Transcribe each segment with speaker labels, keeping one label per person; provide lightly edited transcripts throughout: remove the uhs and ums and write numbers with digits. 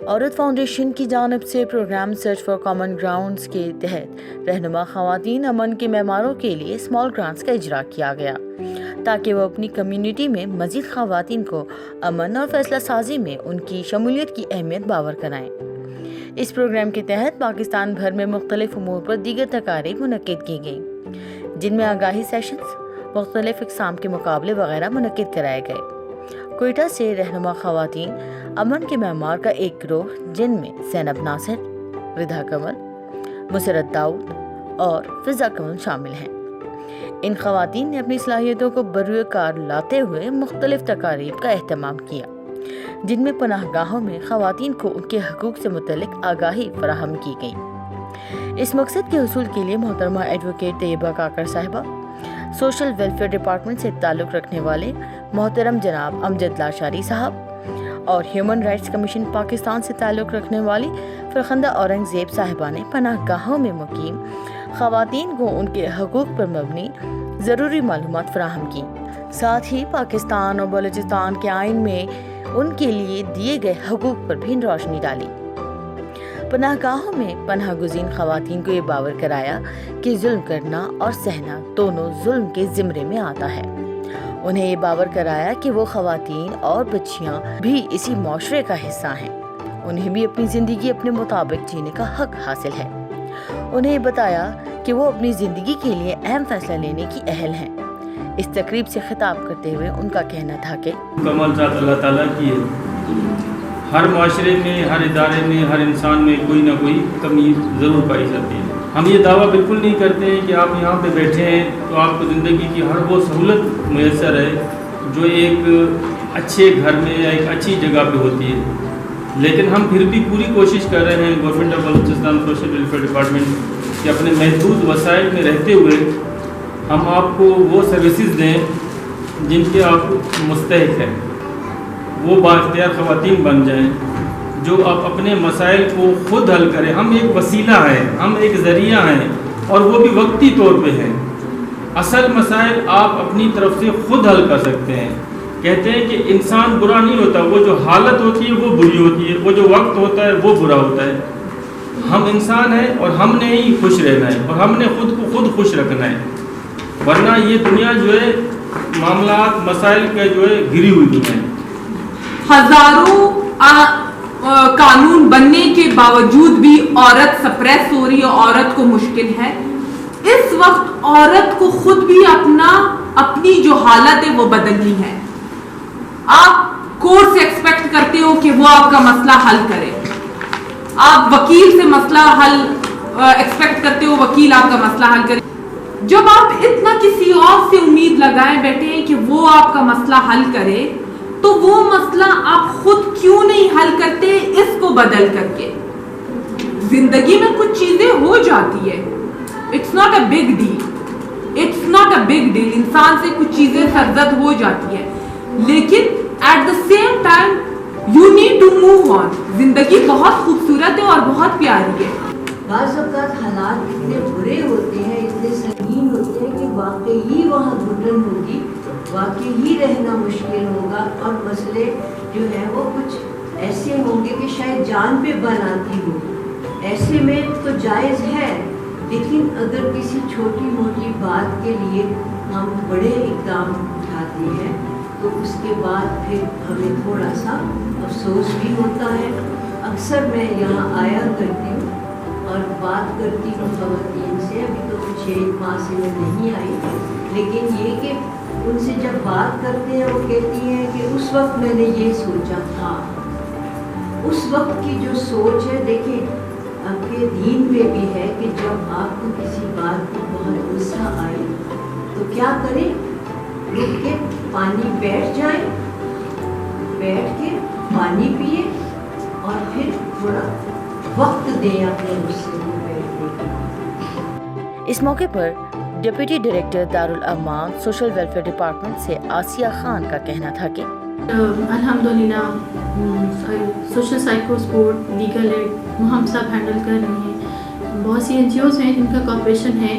Speaker 1: عورت فاؤنڈیشن کی جانب سے programme search for common grounds کے تحت رہنما خواتین امن کے معماروں کے لیے اسمال گرانٹس کا اجرا کیا گیا تاکہ وہ اپنی کمیونٹی میں مزید خواتین کو امن اور فیصلہ سازی میں ان کی شمولیت کی اہمیت باور کرائیں۔ اس پروگرام کے تحت پاکستان بھر میں مختلف امور پر دیگر تقاریب منعقد کی گئیں، جن میں آگاہی سیشنز، مختلف اقسام کے مقابلے وغیرہ منعقد کرائے گئے۔ کوئٹہ سے رہنما خواتین امن کے معمار کا ایک گروہ، جن میں زینب ناصر، ردا کمل، مسرت داؤد اور فضا کمل شامل ہیں۔ ان خواتین نے اپنی صلاحیتوں کو بروئے کار لاتے ہوئے مختلف تقاریب کا اہتمام کیا، جن میں پناہ گاہوں میں خواتین کو ان کے حقوق سے متعلق آگاہی فراہم کی گئی۔ اس مقصد کے حصول کے لیے محترمہ ایڈوکیٹ طیبہ کاکڑ صاحبہ، سوشل ویلفیئر ڈپارٹمنٹ سے تعلق رکھنے والے محترم جناب امجد لاشاری صاحب اور ہیومن رائٹس کمیشن پاکستان سے تعلق رکھنے والی فرخندہ اورنگزیب صاحبہ نے پناہ گاہوں میں مقیم خواتین کو ان کے حقوق پر مبنی ضروری معلومات فراہم کی، ساتھ ہی پاکستان اور بلوچستان کے آئین میں ان کے لیے دیے گئے حقوق پر بھی روشنی ڈالی۔ پناہ گاہوں میں پناہ گزین خواتین کو یہ باور کرایا کہ ظلم کرنا اور سہنا دونوں ظلم کے زمرے میں آتا ہے۔ انہیں یہ باور کرایا کہ وہ خواتین اور بچیاں بھی اسی معاشرے کا حصہ ہیں، انہیں بھی اپنی زندگی اپنے مطابق جینے کا حق حاصل ہے۔ انہیں یہ بتایا کہ وہ اپنی زندگی کے لیے اہم فیصلہ لینے کی اہل ہیں۔ اس تقریب سے خطاب کرتے ہوئے ان کا کہنا تھا کہ
Speaker 2: کمال ذات اللہ تعالیٰ کی ہے، ہر معاشرے میں، ہر ادارے میں، ہر انسان میں کوئی نہ کوئی کمی ضرور پائی جاتی ہے۔ ہم یہ دعویٰ بالکل نہیں کرتے ہیں کہ آپ یہاں پہ بیٹھے ہیں تو آپ کو زندگی کی ہر وہ سہولت میسر ہے جو ایک اچھے گھر میں یا ایک اچھی جگہ پہ ہوتی ہے، لیکن ہم پھر بھی پوری کوشش کر رہے ہیں government of Balochistan social welfare department کہ اپنے محدود وسائل میں رہتے ہوئے ہم آپ کو وہ سروسز دیں جن کے آپ مستحق ہیں، وہ بااختیار خواتین بن جائیں جو آپ اپنے مسائل کو خود حل کریں۔ ہم ایک وسیلہ ہیں، ہم ایک ذریعہ ہیں، اور وہ بھی وقتی طور پہ ہیں۔ اصل مسائل آپ اپنی طرف سے خود حل کر سکتے ہیں۔ کہتے ہیں کہ انسان برا نہیں ہوتا، وہ جو حالت ہوتی ہے وہ بری ہوتی ہے، وہ جو وقت ہوتا ہے وہ برا ہوتا ہے۔ ہم انسان ہیں اور ہم نے ہی خوش رہنا ہے اور ہم نے خود کو خود خوش رکھنا ہے، ورنہ یہ دنیا جو ہے معاملات مسائل کا جو ہے گری ہوئی دنیا ہے۔
Speaker 3: ہزاروں قانون بننے کے باوجود بھی عورت سپریس ہو رہی ہے، عورت کو مشکل ہے۔ اس وقت عورت کو خود بھی اپنی جو حالت ہے وہ بدلنی ہے۔ آپ کورٹ سے ایکسپیکٹ کرتے ہو کہ وہ آپ کا مسئلہ حل کرے، آپ وکیل سے مسئلہ حل ایکسپیکٹ کرتے ہو وکیل آپ کا مسئلہ حل کرے۔ جب آپ اتنا کسی اور سے امید لگائے بیٹھے ہیں کہ وہ آپ کا مسئلہ حل کرے، تو وہ مسئلہ آپ خود کیوں نہیں حل کرتے اس کو بدل کر کے؟ زندگی میں کچھ چیزیں ہو جاتی ہے، it's not a big deal, it's not a big deal, انسان سے کچھ چیزیں سرزد ہو جاتی ہے، لیکن at the same time you need to move on. زندگی بہت خوبصورت ہے اور بہت پیاری ہے۔
Speaker 4: بعض اوقات حالات اتنے برے ہوتے ہیں، اتنے سنگین ہوتے ہیں کہ واقعی وہاں گھٹن ہوگی، واقعی ہی رہنا مشکل ہوگا، اور مسئلے جو ہیں وہ کچھ ایسے ہوں گے کہ شاید جان پہ بن آتی ہو۔ ایسے میں تو جائز ہے، لیکن اگر کسی چھوٹی موٹی بات کے لیے ہم بڑے اقدام اٹھاتے ہیں تو اس کے بعد پھر ہمیں تھوڑا سا افسوس بھی ہوتا ہے۔ اکثر میں یہاں آیا کرتی ہوں اور بات کرتی ہوں خواتین سے، ابھی تو 6 ماہ سے میں نہیں آئی، لیکن یہ کہ ان سے جب بات کرتے ہیں وہ کہتی ہیں کہ اس وقت میں نے یہ سوچا تھا۔ اس وقت کی جو سوچ ہے، دیکھیں آپ کے دین میں بھی ہے کہ جب آپ کو کسی بات پر بہت غصہ آئے تو کیا کریں، رک کے پانی بیٹھ جائیں، بیٹھ کے پانی پیے اور پھر تھوڑا وقت دیں اپنے غصے کو بیٹھنے کا۔
Speaker 1: اس موقع پر deputy director Darulaman social welfare department سے آسیہ خان کا کہنا تھا کہ
Speaker 5: الحمدللہ social psycho support, legal aid ہم سب ہینڈل کر رہے ہیں۔ بہت سی NGOs ہیں جن کا کوآپریشن ہے،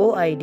Speaker 1: OID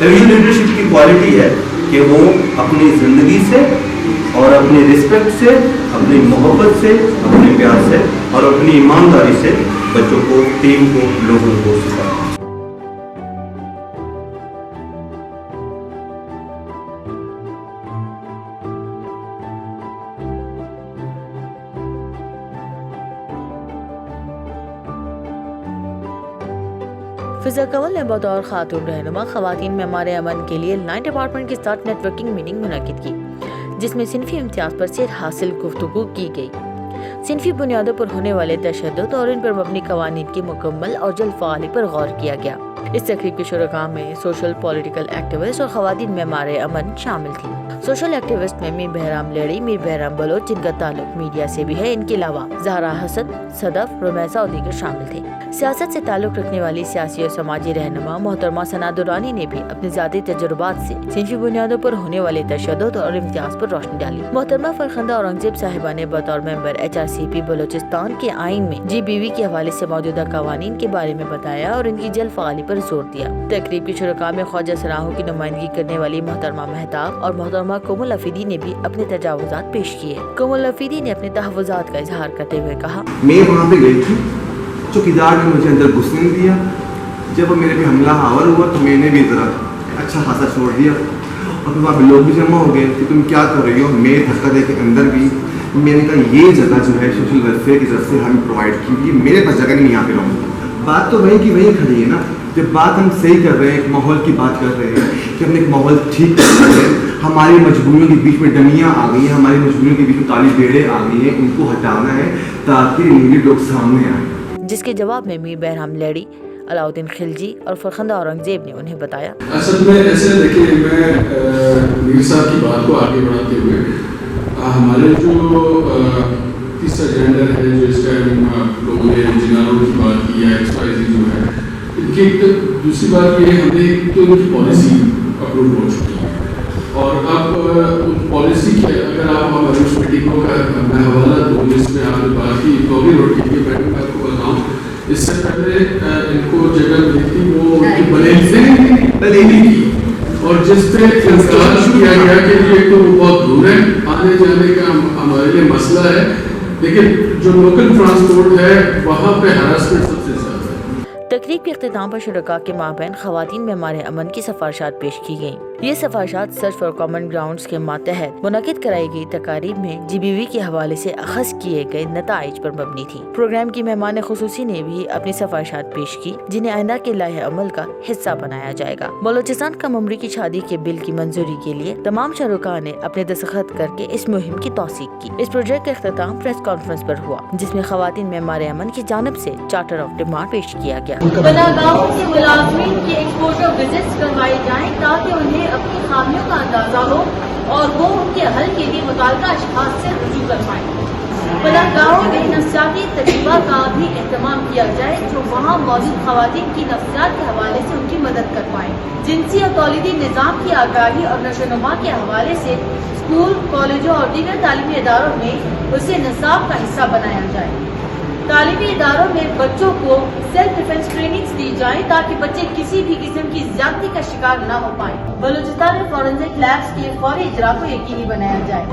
Speaker 6: یہ لیڈرشپ کی کوالٹی ہے کہ وہ اپنی زندگی سے اور اپنی رسپیکٹ سے، اپنی محبت سے، اپنے پیار سے اور اپنی ایمانداری سے بچوں کو، ٹیم کو، لوگوں کو سکھائے۔
Speaker 1: فضا کنول نے بطور خاتون رہنما خواتین معمار امن کے لیے لائن ڈپارٹمنٹ کے ساتھ نیٹ ورکنگ میٹنگ منعقد کی، جس میں صنفی امتیاز پر صحت حاصل گفتگو کی گئی۔ صنفی بنیادوں پر ہونے والے تشدد اور ان پر مبنی قوانین کی مکمل اور جلد فعالی پر غور کیا گیا۔ اس تقریب کے شرکاء میں سوشل پولیٹیکل ایکٹیوسٹ اور خواتین معمار امن شامل تھیں۔ سوشل ایکٹیوسٹ میں میر بہرام لیڑی، میر بہرام بلوچ، جن کا تعلق میڈیا سے بھی ہے، ان کے علاوہ زہرا حسن، صدف، رمیسہ اور دیگر شامل تھے۔ سیاست سے تعلق رکھنے والی سیاسی اور سماجی رہنما محترمہ ثنا درانی نے بھی اپنے ذاتی تجربات سے صنفی بنیادوں پر ہونے والے تشدد اور امتیاز پر روشنی ڈالی۔ محترمہ فرخندہ اورنگزیب صاحبہ نے بطور ممبر HRCP بلوچستان کے آئین میں GBV کے حوالے سے موجودہ قوانین کے بارے میں بتایا اور ان کی جلد فعالی پر زور دیا۔ تقریب کے شرکاء میں خواجہ سراہوں کی نمائندگی کرنے والی محترمہ مہتاب اور محترمہ کومل افیدی نے بھی اپنے تجاوزات پیش کیے۔ کومل افیدی نے اپنے تحفظات کا اظہار کرتے ہوئے کہا،
Speaker 7: میں وہاں پہ گئی تھی، چوکیدار نے مجھے اندر گھسنے نہیں دیا۔ جب میرے پہ حملہ آور ہوا تو میں نے بھی ذرا اچھا خاصا چھوڑ دیا، اور پھر وہاں پہ لوگ بھی جمع ہو گئے کہ تم کیا کر رہی ہو۔ میں دھکا دے کے اندر بھی میں نے کہا یہ جگہ جو ہے سوشل ویلفیئر کی طرف سے ہمیں پرووائڈ کی ہوئی، میرے پاس جگہ نہیں، یہاں پہ رہوں۔ بات تو وہیں کی وہیں کھڑی ہے نا۔ جب بات ہم صحیح کر رہے ہیں، ایک ماحول کی بات کر رہے ہیں کہ ہم نے ایک ماحول ٹھیک کر رہے ہیں، ہماری مجبوریوں کے بیچ میں ڈمیاں آ گئی ہیں، ہماری مجبوریوں کے بیچ میں کالی بیڑیں آ گئی ہیں، ان کو ہٹانا ہے تاکہ نیڈی لوگ سامنے آئیں۔
Speaker 1: جس کے جواب میں میر بہرام لیڑی، علاؤدین خلجی اور فرخندہ اورنگزیب نے انہیں بتایا،
Speaker 8: اصل میں ایسے دیکھیں، میں میر صاحب کی بات کو آگے بڑھاتے ہوئے ہمارے جو تیسرا جینڈر ہے، جو اس کا لوگوں نے جناروں کی بات کی ہے، XYZ جو ہے، ان کی دوسری بات یہ ہے ہم نے تو ان کی پالیسی اپروو ہو چکی ہے، اور اب ان پالیسی کے اگر آپ ہماری اس میٹنگوں کا میں حوالہ دوں جس میں آپ نے بات کی ٹوبی روڈ کی، میں آپ کو بتاؤں اس سے پہلے ان کو جگہ ملی تھی وہ ان کی بریلی کی، اور جس پہ انتظار کیا گیا کہ یہ تو بہت دور ہے، آنے جانے کا ہمارے لیے مسئلہ ہے، لیکن جو لوکل ٹرانسپورٹ ہے وہاں پہ ہراسمنٹ سب سے زیادہ ہے۔
Speaker 1: تقریب کے اختتام پر شرکاء کے مابین خواتین معمار امن کی سفارشات پیش کی گئیں۔ یہ سفارشات سرچ فار کامن گراؤنڈز کے ماتحت منعقد کرائی گئی تقاریب میں GBV کے حوالے سے اخذ کیے گئے نتائج پر مبنی تھی۔ پروگرام کی مہمان خصوصی نے بھی اپنی سفارشات پیش کی، جنہیں آئندہ کے لائحہ عمل کا حصہ بنایا جائے گا۔ بلوچستان کم عمری کی شادی کے بل کی منظوری کے لیے تمام شرکاء نے اپنے دستخط کر کے اس مہم کی توثیق کی۔ اس پروجیکٹ کا اختتام پریس کانفرنس پر ہوا، جس میں خواتین معمار امن کی جانب سے چارٹر آف ڈیمانڈ پیش کیا گیا۔
Speaker 9: بناگاہوں کے ملازمین کی ایکسپوجر وزٹس کروائی جائیں تاکہ انہیں اپنی خامیوں کا اندازہ ہو اور وہ ان کے حل کے لیے متعلقہ اشخاص سے رجوع کر پائیں۔ بناگاہوں میں نفسیاتی تجربہ کا بھی اہتمام کیا جائے جو وہاں موجود خواتین کی نفسیات کے حوالے سے ان کی مدد کر پائیں۔ جنسی اور تولیدی نظام کی آگاہی اور نشو و نما کے حوالے سے اسکول، کالجوں اور دیگر تعلیمی اداروں میں اسے نصاب کا حصہ بنایا جائے۔ تعلیمی اداروں میں بچوں کو سیلف ڈیفینس ٹریننگز دی جائیں تاکہ بچے کسی بھی قسم کی زیادتی کا شکار نہ ہو پائیں۔ بلوچستان میں فورنزک لیبز کے فوری اجرا کو یقینی بنایا جائے۔